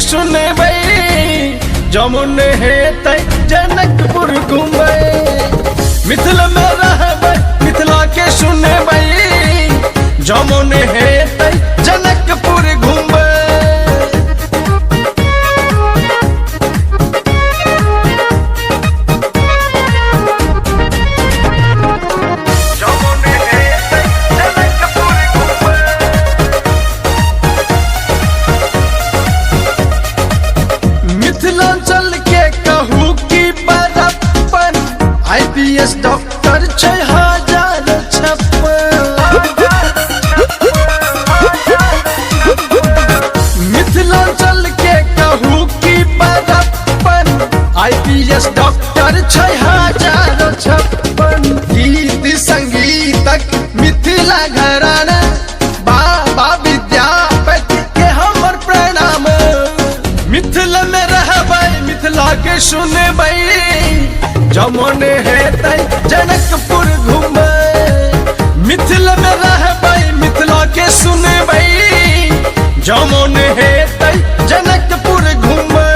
सुनबै जमुन हेतै जनकपुर घुमै मिथिला में रहबै मिथिला के सुनबै जमुन हेतै जनकपुर घुमै मिथिलांचल के कहू की बड़प्पन IPS डॉक्टर 6056 मिथिलांचल के कहू की बड़प्पन IPS डॉक्टर 6056 गीत संगीतक मिथिला घराना बाबा विद्यापति के हमर प्रणाम मिथिला में रहबै मिथिला के सुनबै जमुन हेतै जनकपुर घुमै मिथिला में रहबै मिथिला के सुनबै जमुन हेतै जनकपुर घुमै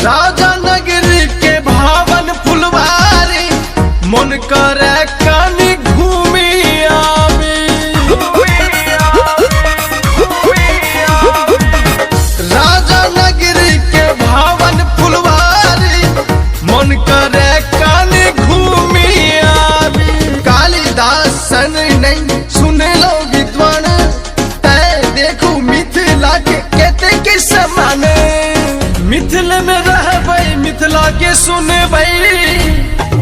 राजा नगरी के भावन फुलवारी मन करे कानी घूमी आवी राजा नगरी के भावन फुलवारी मन करे कानी घूमी आवी कालिदास सन नहीं सुने लो विद्वान तय देखू मिथिला के कहते के समान मिथिला में रहबै मिथिला के सुनबै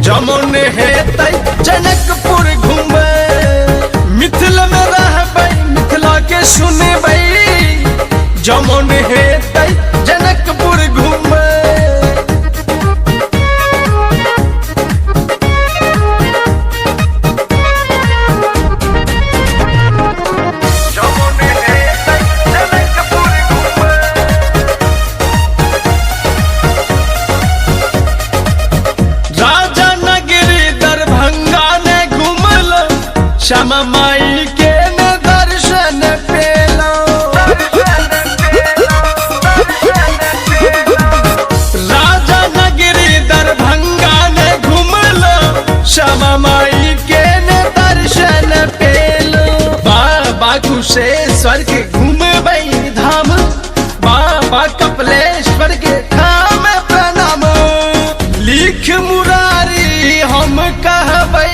जमुन हेतै जनकपुर घुमै मिथिला में रहबै मिथिला के सुनबै जमुन हेतै जनकपुर घुमै श्यामा माई के न दर्शन पेलो राजा नगरी दरभंगा ने घुमलो श्यामा माई के न दर्शन पेलो बाबा कुशेश्वर के घुमबै धाम बाबा कपिलेश्वर के धाम प्रणाम लिख मुरारी हम कहबै